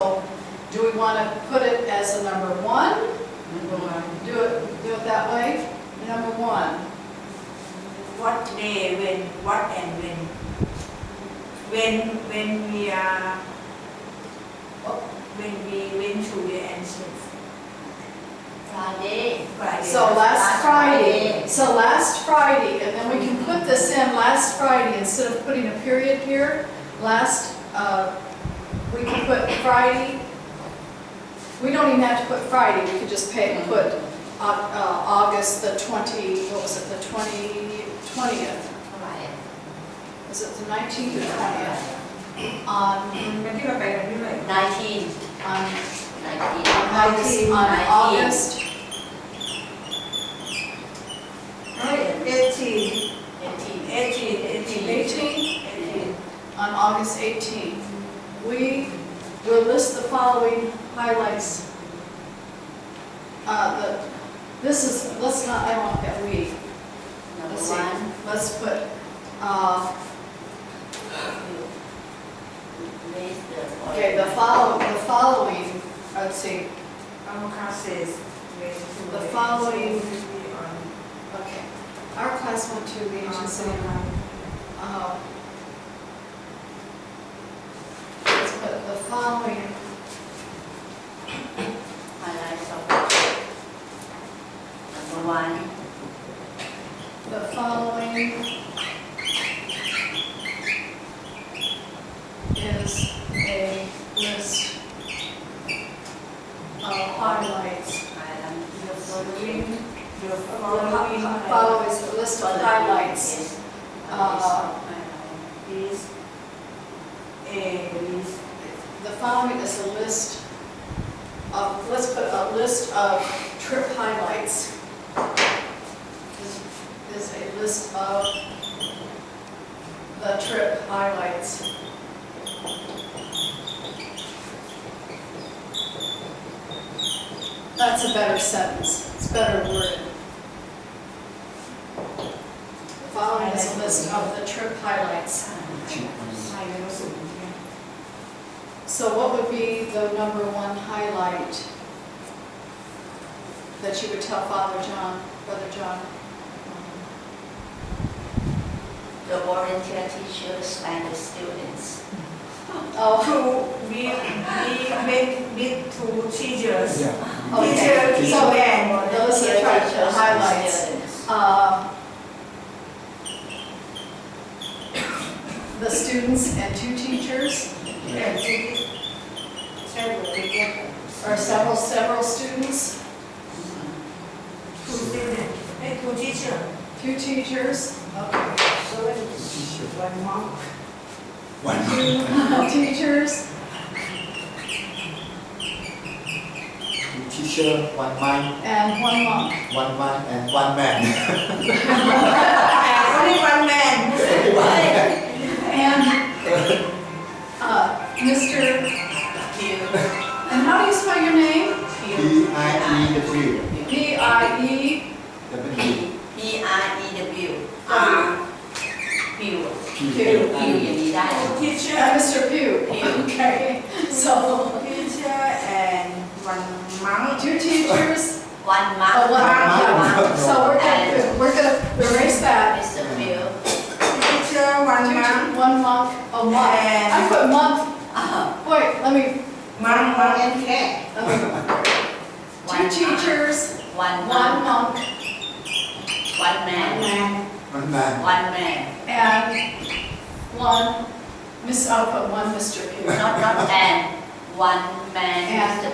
Do we want to put it as a number one? Do it that way? Number one. What day, when, what and when. When we are, when we went to the ancient. Friday. So last Friday. So last Friday, and then we can put this in last Friday instead of putting a period here. We can put Friday. We don't even have to put Friday. We could just put August the 20. What was it? The 20th. Was it the 19th or 20th? On 19. on August 18th. On August 18th, we will list the following highlights. Let's not, I don't want that we. Let's see, let's put, okay, the following, let's see, Our class says the following, okay. Our class went to the ancient city. Let's put the following, Highlights of number one. the following is a list of highlights. the following Follow is a list of highlights. is a list. The following is a list of, let's put a list of trip highlights. This is a list of the trip highlights. That's a better sentence. It's better worded. The following is a list of the trip highlights. So what would be the number one highlight that you would tell Father John, Brother John? The volunteer teachers and the students. Oh, We meet two teachers. okay. Teacher So and those are the highlights. The students and two teachers, or several students, two teachers. two teachers, okay. One monk. Two teachers, Teacher, 1 month, and one monk. 1 month, and 1 man. Only one man. And Mr. And how do you spell your name? P-I-E-W. P-I-E. W. P-R-E-W. Pew. Pew. อย่างนี้ได้ Teacher. Mr. Pugh. Okay. So Teacher and one monk. two teachers. One month. Oh, one month. So we're gonna erase that. Mr. Pew. Teacher, one monk. One month. A month. I put month. Wait. Let me. Monk and cat. Two teachers. One One month. monk. One man. 1 man. One man. And one. I'll put one Mr. Pugh. Not and. One man. And- Mr.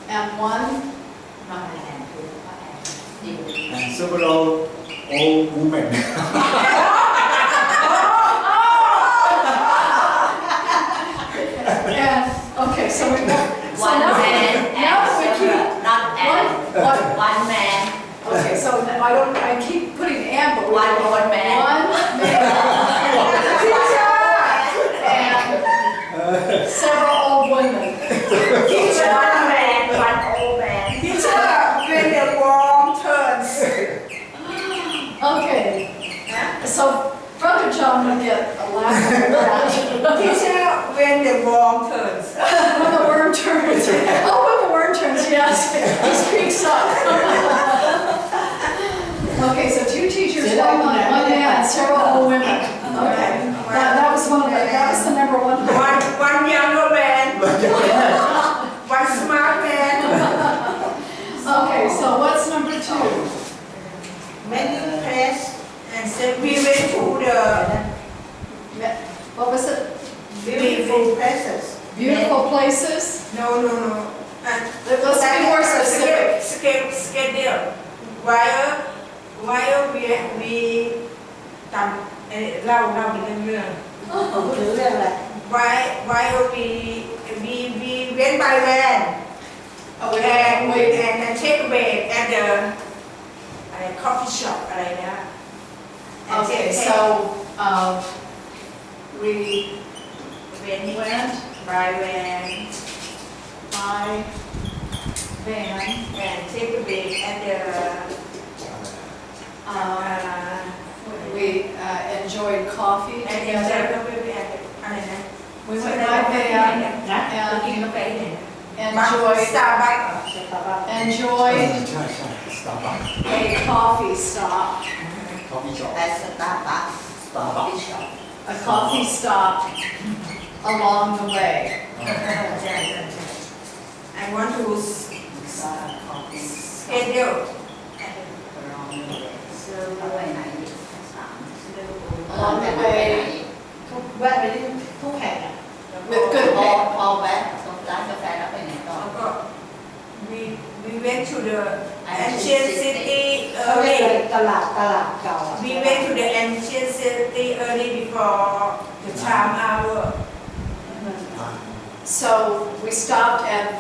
And one. Not and. And several old women. And okay. So we got. So One now, man now and we keep. several. Not and. One. One man. Okay. So I keep putting and, but we One go old man. One man. And several old women. Teacher, One man. One old man. teacher, when the worm turns. Okay. So Brother John would get a laugh at that. Teacher, when the worm turns. When the worm prices? No, no, no. Let's be more specific. Schedule. While we ทำเล่าเป็นเรื่อง Thứ ra là while we went by van Oh, we and take a break at the coffee shop อะไรนะ And Okay, take- so, we went went by van by van, and take a break at the we enjoyed coffee and together.อะไรนะ We went by van ไปกินกาแฟที่ไหน enjoyed, Starbucks enjoyed ใช่ใช่สตาร์บัค a coffee stop, คอฟฟี่ช็อป tại Starbucks สตาร์บัค coffee shop. a coffee stop along the way. I want to Coffee schedule along the way. Ở ngoài này thì khách sạn. Along the way Quét với những thuốc hẹn à? with good pay. Paul vé trong trái cà phê đó bên này to. we went to the ancient city Ở đây early. là tà lạc cầu à? We went to the ancient city early before the charm hour. So we stopped at,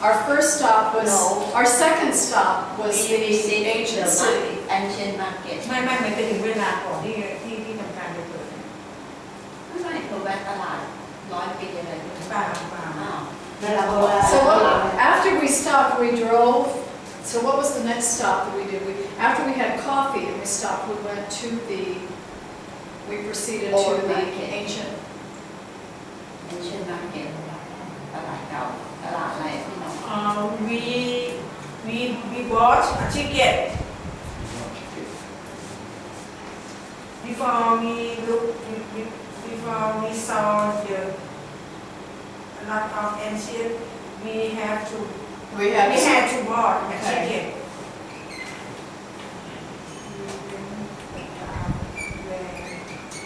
our first stop was, No. our second stop was We the visit ancient the city. ancient market. ไม่มันไปถึงเวลาก่อนที่ทำการจะเปิด ไม่คือแวะตลาด100 ปีอะไรด้วย เปล่า อ้าว Đây là vừa So what, after we stopped, we drove, so what was the next stop that we did? After we had coffee and we stopped, we went to we proceeded to Old the market. ancient, ancient market ตลาดเก่าตลาดอะไรพี่น้อง we bought a ticket before we saw the a lot of ancient we had to board a Okay. ticket.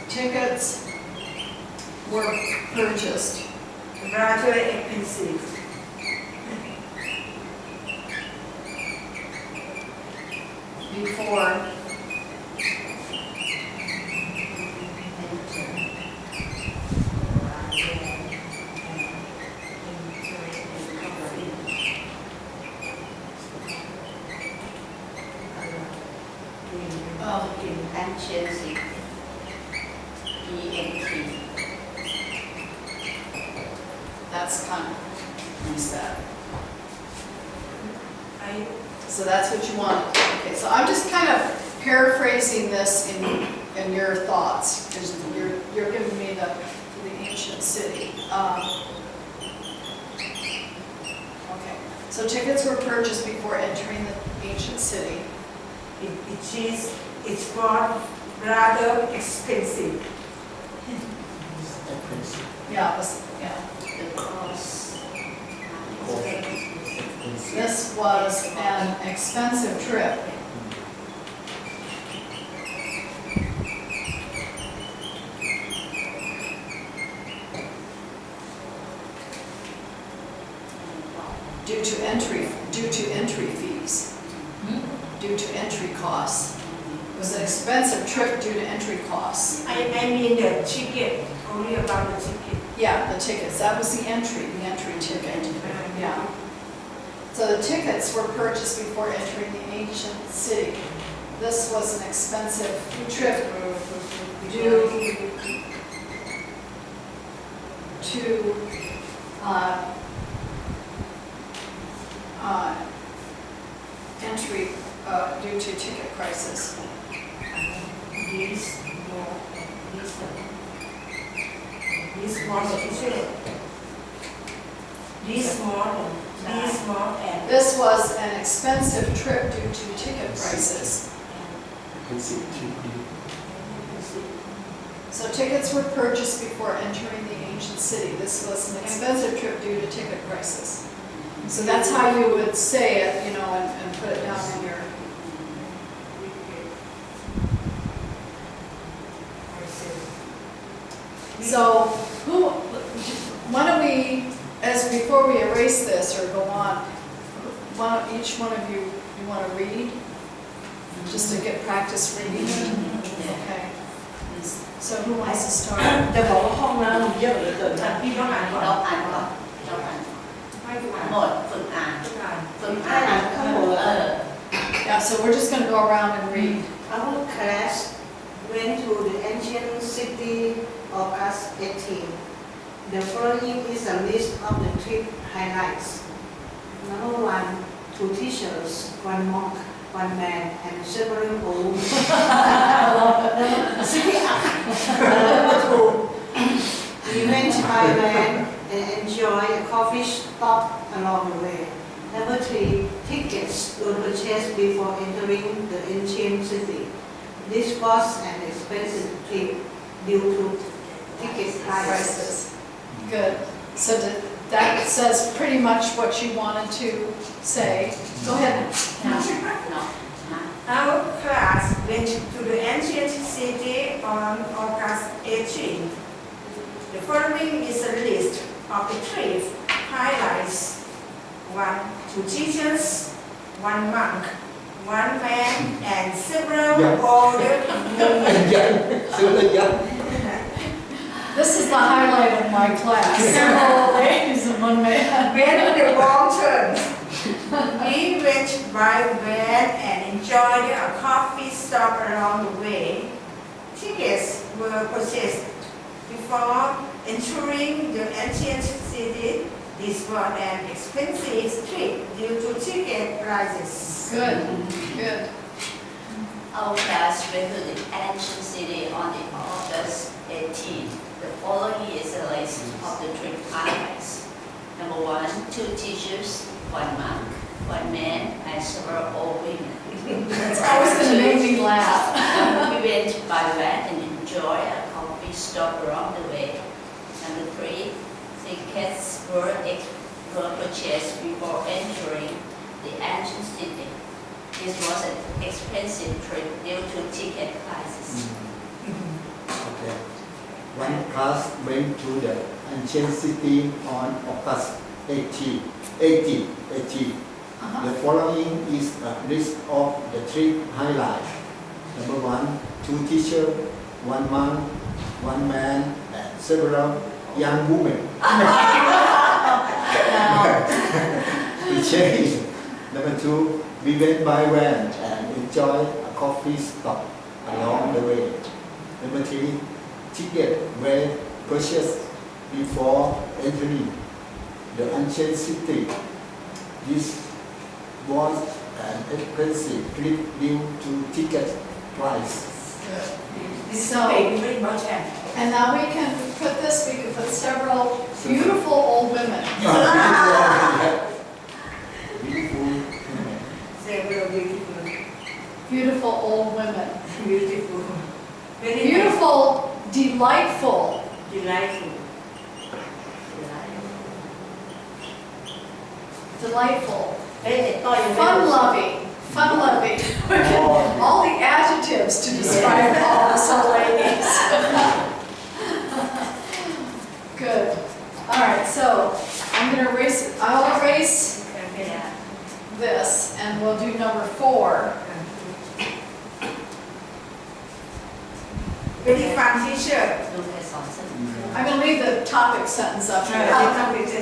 tickets were purchased Rather expensive. before ancient city ENT that's kind of, use that. I So that's what you want. Okay, so I'm just kind of paraphrasing this in your thoughts, because you're giving me the ancient city. Okay, so tickets were purchased before entering the ancient city. it's bought rather expensive. Yeah, it was, yeah. the cost This was an expensive trip. Due to entry fees, due to entry costs. It was an expensive trip due to entry costs. I mean the ticket, only about the ticket. Yeah, the tickets, that was the entry ticket. Yeah. So the tickets were purchased before entering the ancient city. This was an expensive trip due to entry, due to ticket prices. This model and This was an expensive trip due to ticket prices. So tickets were purchased before entering the ancient city. This was an expensive trip due to ticket prices. So that's how you would say it, you know, and put it down in your, so who, why don't we guys, before we erase this or go on, why don't each one of you want to read? Just to get practice reading? Okay. So who wants to start? จะบอกว่าห้องน้ำเยอะเหลือเกินนะ พี่ต้องอ่านก่อน เราอ่านก่อนเราอ่าน ให้ดูอ่าน หมดฝึกอ่าน ทุกอ่าน ฝึก ให้ อ่าน อ่านข้างบน เออ Yeah, so we're just going to go around and read. Our class went to the ancient city of August 18. The following is a list of the trip highlights. Number 1, 2 teachers, 1 monk, 1 man, and several old. Number 2, we went by land and enjoyed a coffee stop along the way. Number 3, tickets were purchased before entering the ancient city. This was an expensive trip due to ticket prices. Prices. Good. So that says pretty much what you wanted to say. Go ahead. เนาะเนาะ Our class went to the ancient city on August 18. The following is a list of the trip highlights. 1, 2 teachers, 1 monk, 1 man, and several older women. ยังซื้อเลยยัง This is the highlight of my class. Several ladies and one man. Went the wrong turns. We went by van and enjoyed a coffee stop along the way. Tickets were purchased before entering the ancient city. This was an expensive trip due to ticket prices. Good. Good. Our class went to the ancient city on the August 18. The following is a list of the trip highlights. Number 1, 2 teachers, 1 monk, 1 man, and several old women. It's always going to make me laugh. We went by van and enjoyed a coffee stop along the way. Number 3, tickets were purchased before entering the ancient city. This was an expensive trip due to ticket prices. Okay. One class went to the ancient city on August 18. Uh-huh. The following is a list of the trip highlights. Number 1, 2 teachers, 1 monk, 1 man, and several young women. We changed. Number 2, we went by van and enjoyed a coffee stop along the way. Number 3, tickets were purchased before entering the ancient city. This was an expensive trip due to ticket price. So, and now we can put this, we can put several beautiful old women. Beautiful. Several beautiful. Beautiful old women. Beautiful. Very Beautiful, delightful. delightful. Delightful. เอ้ยแต่ต้อยยังไม่ Fun loving. Fun loving. All the adjectives to describe all the old ladies. Good. All right, so I'm going to erase, I'll erase this and we'll do number 4. Very fun teacher. ดูแค่สองเส้น I'm going to leave the topic sentence up They here. come with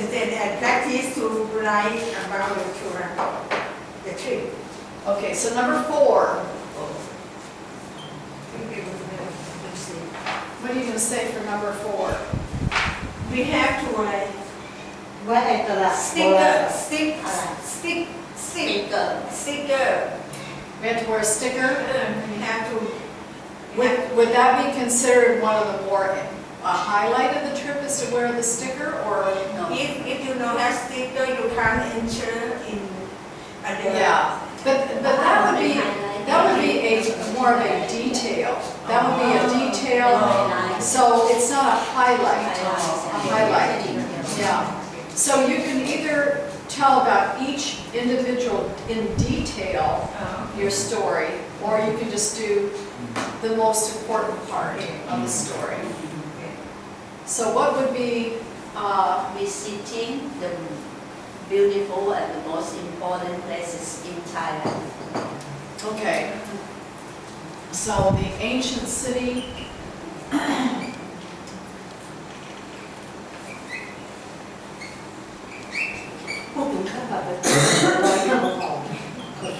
and practice to write about the tour, the trip. Okay, so number 4. What are you going to say for number 4? We have to write ไว้ไอ้ตลาดโบราณ sticker. We have to wear a sticker. We have to. Would that be considered one of the more highlight of the trip is to wear the sticker, or? No. If you don't have sticker, you can't enter in. Yeah, but that would be a more of a detail. That would be a detail, so it's not a highlight. A highlight, yeah. So you can either tell about each individual in detail your story, or you can just do the most important part of the story. So what would be visiting the beautiful and the most important places in Thailand. Okay. So the ancient city. พูดถึงข้าวผัดไปร้อยยังหอม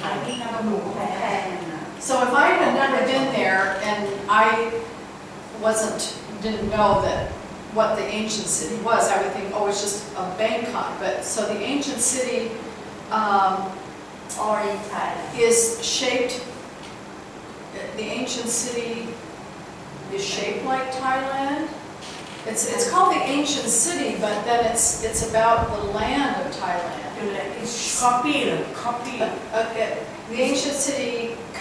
ขายที่น้ำหมูแพง So if I had never been there and I didn't know that what the ancient city was, I would think, oh, it's just a Bangkok. But so the ancient city Or in Thailand. is shaped. The ancient city is shaped like Thailand. It's called the ancient city, but then it's about the land of Thailand. คืออะไร copy เหรอ copy The ancient city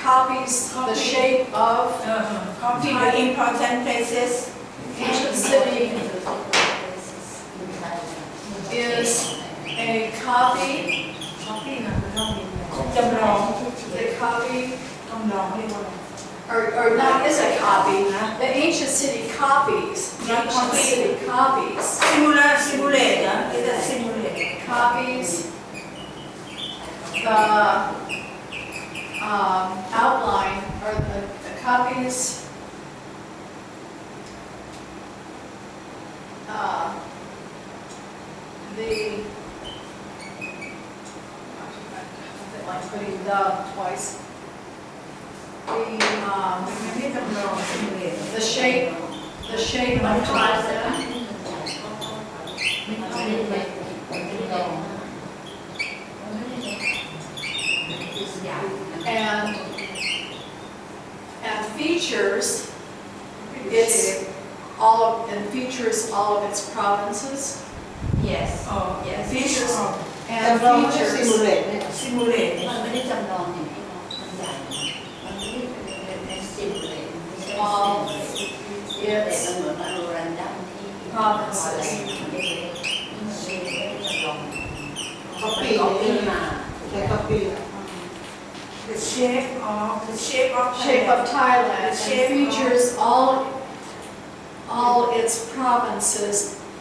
copies the shape of copy the important places ancient city is a copy. จำลอง The copy จำลองเรียกว่าอะไร or not is a copy. The ancient city copies. The Not ancient copy. city copies. simulate นะ it's a simulate Copies the outline or the copies the I like putting the twice.ไม่ได้จำลอง simulate The shape of Thailand. And features features all of its provinces Yes. อ๋อ Yes. features แต่ and เราไม่ใช่ features ซิมูเลตเนี่ย simulate มันไม่ได้จำลองอย่างนี้เนาะมันใหญ่มันไม่ได้เป็นซิมเลยไม่ใช่ All ซิมเลยมันเหมือนอโรรันดัมที่ provinces เล็กๆมันไม่ได้จำลอง ก๊อป มัน ปี้ ก๊อปปี้มา ใช้ก๊อปปี้ the shape of shape of Thailand The and shape of- features all its provinces,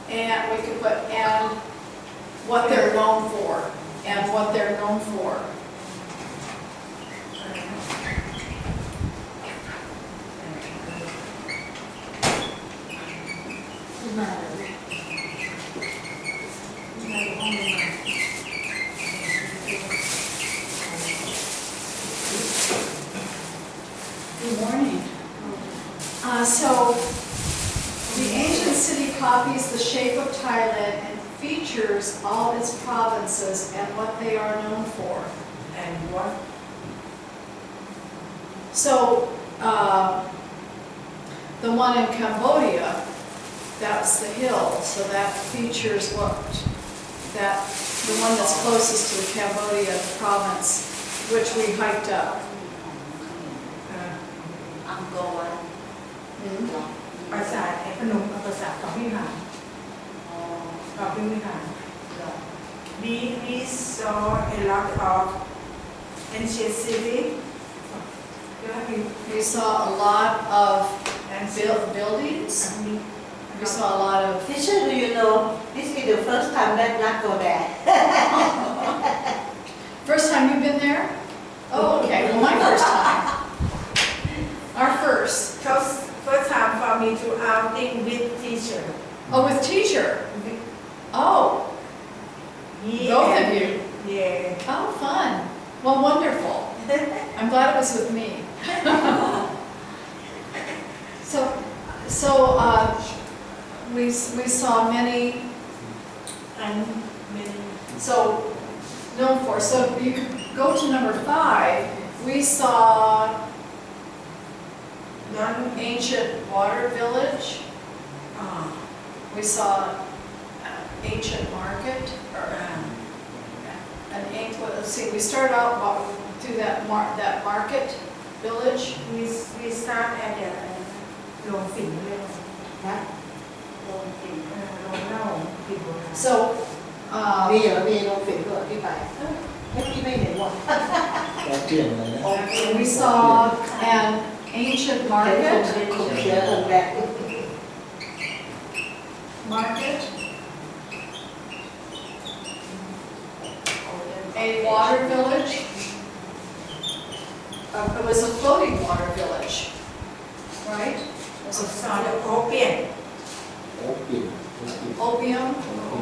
and we could put and what they're known for and what they're known for. ขึ้นมาเลย Good morning. So the ancient city copies the shape of Thailand and features all its provinces and what they are known for. and what So the one in Cambodia, that's the hill, so that features the one that's closest to the Cambodia province, which we hiked up. อังกอร์ ปราสาทไอ้พนมกับปราสาทของพิหารกับพิหาร we saw a lot of ancient city We saw a lot of and buildings. We saw a lot of. Teacher, do you know this is the first time that not go there? First time you've been there? Oh, okay. Well, my first time. Our first. first time for me to outing with teacher Oh, with teacher. Oh, both of you. yeah Oh, fun. Well, wonderful. I'm glad it was with me. So we saw many. and many So, known for. So you could go to number 5. We saw non ancient water village. We saw ancient market. Or an ancient. Let's see. We started out through that market village. we start at the โรงฝิ่นเรียกว่า นะ โรงฟิล์ม โรงเหล้าฝิ่นโบราณ So มีเหรอมีโรงฝิ่นด้วยที่ไปไม่พี่ไม่เห็นว่ะ แล้วเที่ยงเลยนะ we saw an ancient เห็น market. คงเสียองค์แรก Market. a water village. It was a floating water village, right? It was So a saw the opium. Opium. opium.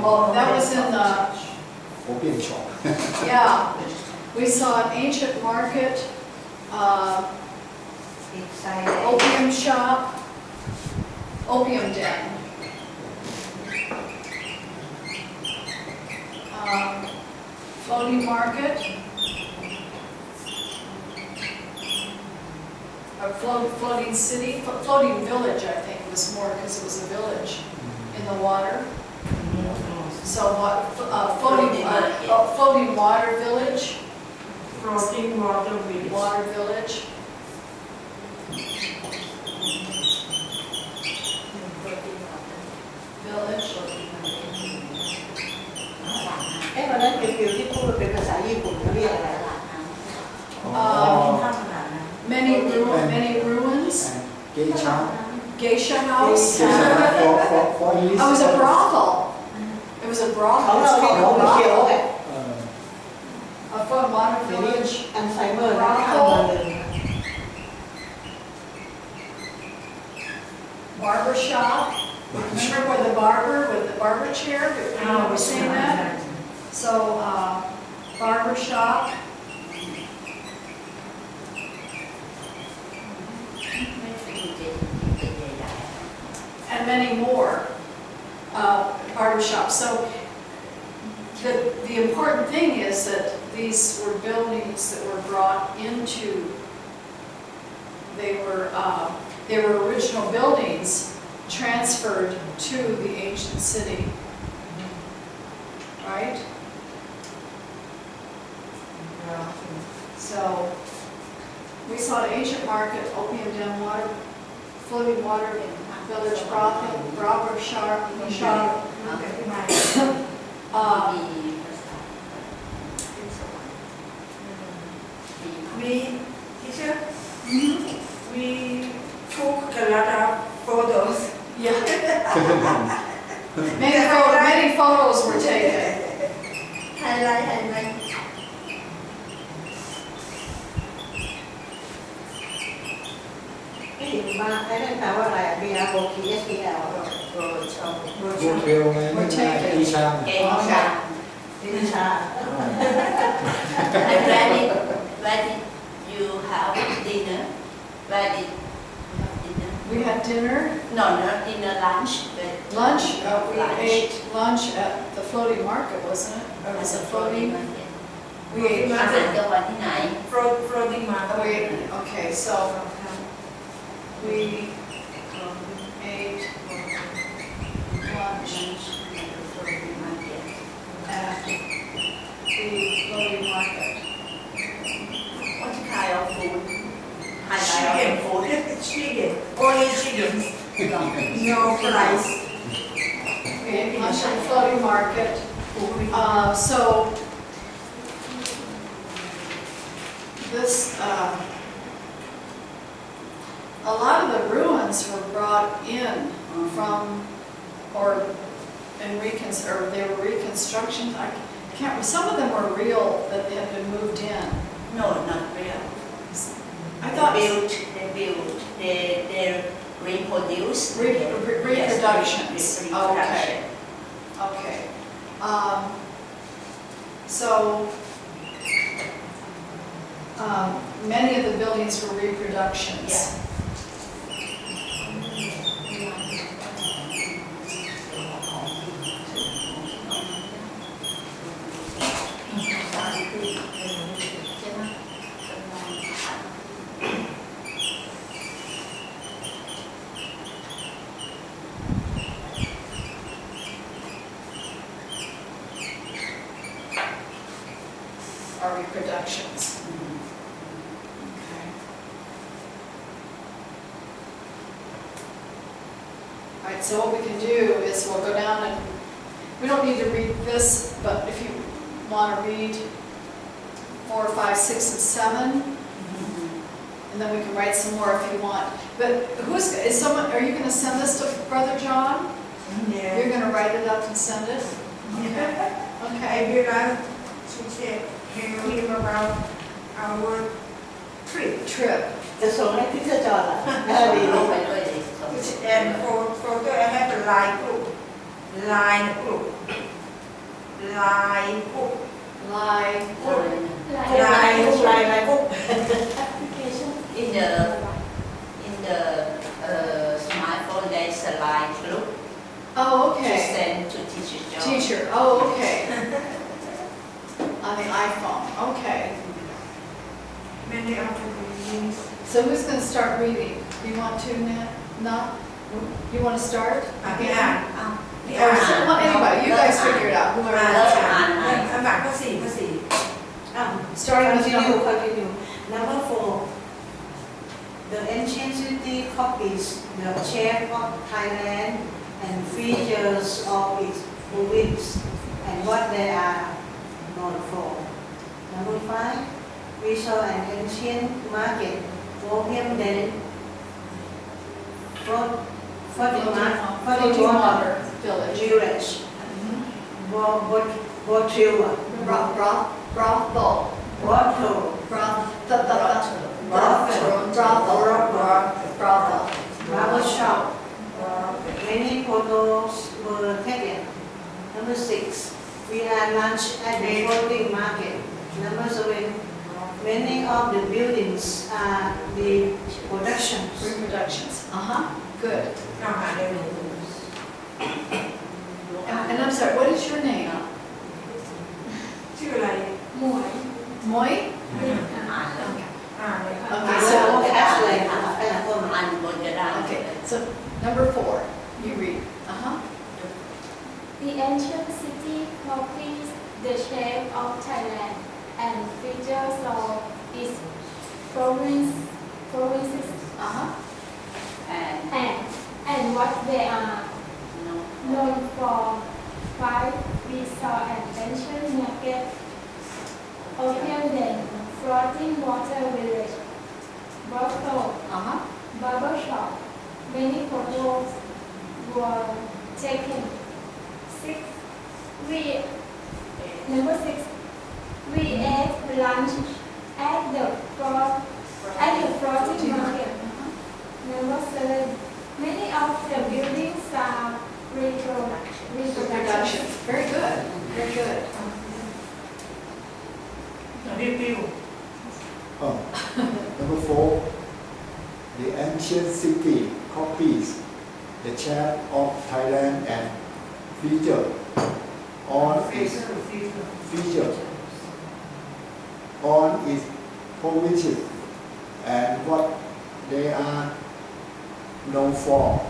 Oh, that was in the, Opium shop. yeah. We saw an ancient market, excited. opium shop, opium den. Floating market. A floating city, floating village, I think, was more because it was a village in the water. So what, floating water village, Floating water village. water village. Village. เอ๊ะวันนั้นฟิวที่พูดเป็นภาษาญี่ปุ่นเขาเรียกอะไร Many ruins, Geisha. geisha house. For English. Oh, it was a brothel. It was a เขา brothel. เรา It's เรียก called เขา a เขียว brothel. ไง A flood water เดี๋ยวนี้ village. อัลไซเมอร์นะข้ามมาเลย Barber shop. Remember where the barber chair, we seen that? So, barber shop. And many more barber shops. So the important thing is that these were buildings that were brought into, they were original buildings transferred to the ancient city. Right? So we saw an ancient market, opium den, water, floating water village, brothel, barber shop, We, teacher, we took a lot of photos. yeah. Many photos were taken. Highlight. ไม่เห็นมาไอ้นั่นแปลว่าอะไรอ่ะ BROTSPL Hotel ไงไม่ใช่ที่ช่าง Geisha. ดิชา And where did you have dinner? Where did you have dinner? We had dinner, No, not dinner, lunch. But lunch, we Lunch. ate lunch at the floating market, wasn't it? Or was it floating? We ate, อาหารกลางวันที่ไหน Floating market. okay, so we ate lunch at the floating market. What kind of food? Highlight of food. Chicken. Only chicken. No fries. We ate lunch at the floating market. So this, a lot of the ruins were brought in from, or they were reconstructions. I can't. Some of them were real that they had been moved in. No, not real. I thought They built. They reproduce. reproductions. Yes, reproduction. Okay. So many of the buildings were reproductions. Yeah. Are reproductions. Okay. All right, so what we can do is we'll go down and, we don't need to read this, but if you want to read 4, 5, 6, and 7, and then we can write some more if you want. But are you going to send this to Brother John? You're Yeah. going to write it up and send it? I Okay. will like to check tell him about our trip. Trip. จะส่งให้พี่เจ้าจอดอ่ะดี ลงไปด้วยดิส่ง And for photo, I have a line group. Line group. Line group. Lie. Line group. in the smartphone there is a line group Oh, to okay. send to teacher John. Teacher, oh, okay. On the iPhone, okay. Many of the meetings. So who's gonna start reading? You want to, Nat? Not? You wanna start? Again? Or well, anybody, you guys figure it out, whoever. Bạn có gì? Starting with continue number, continue number 4 the ancient city copies the shape of Thailand and features of its province and what they are known for. Number 5 we saw an ancient market opium den for the floating water village. village Mhm. Bottle Brothel. Bottle Brothel. barber shop. Many photos were taken. Number 6, we had lunch at the floating market. Number 7, many of the buildings are reproductions. Reproductions, uh-huh, good. Nào hả đây. And I'm sorry, what is your name? Chưa này. Moi?อ่านแล้ว Okay. Okay. So, actually, อ่านบนกระดาษ okay, so number 4, you read, uh-huh. The ancient city copies the shape of Thailand and features of its provinces Uh-huh. and what they are no known for. 5. We saw an ancient market, opium den, floating water village, brothel, Uh-huh. barber shop. Many photos were taken. 6. Number 6. We ate lunch at the floating market. Number 7. Many of the buildings are reproductions. Reproductions, very good, very good. Review. Oh. Number 4, the ancient city copies the shape of Thailand and feature on its provinces and what they are known for.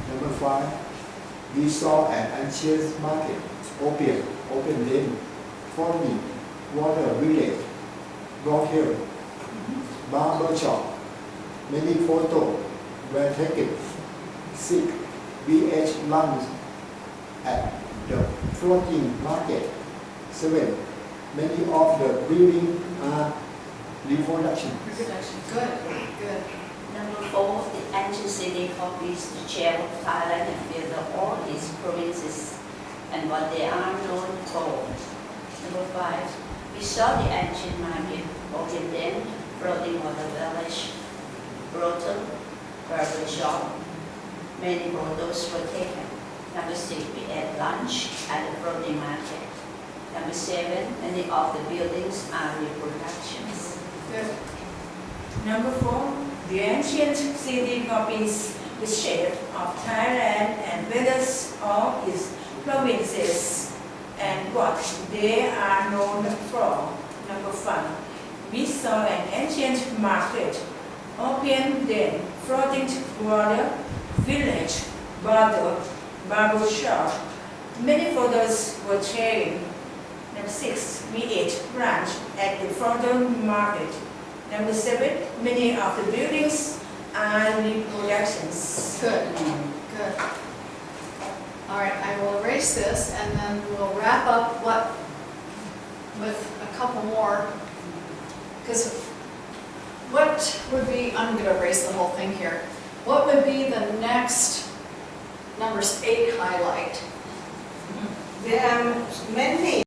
Number 5, we saw an ancient market, open den, farming, water village, brothel, barber shop. Many photos were taken. 6. We ate lunch at the floating market. 7. Many of the buildings are reproduction. Reproduction, good, good. Number 4, the ancient city copies the shape of Thailand and features all its provinces and what they are known for. Number 5, we saw the ancient market, open den, floating water village, brothel, barber shop. Many photos were taken. Number 6, we ate lunch at the floating market. Number 7, many of the buildings are reproductions. Good. Number 4, the ancient city copies the shape of Thailand and features of its provinces and what they are known for. Number 5, we saw an ancient market, opium den, floating water, village, barber shop. Many photos were taken. Number 6, we ate lunch at the floating market. Number 7, many of the buildings are reproductions. Good, good. All right, I will erase this and then we'll wrap up with a couple more. Because what would be, I'm going to erase the whole thing here. What would be the next number 8 highlight? There are many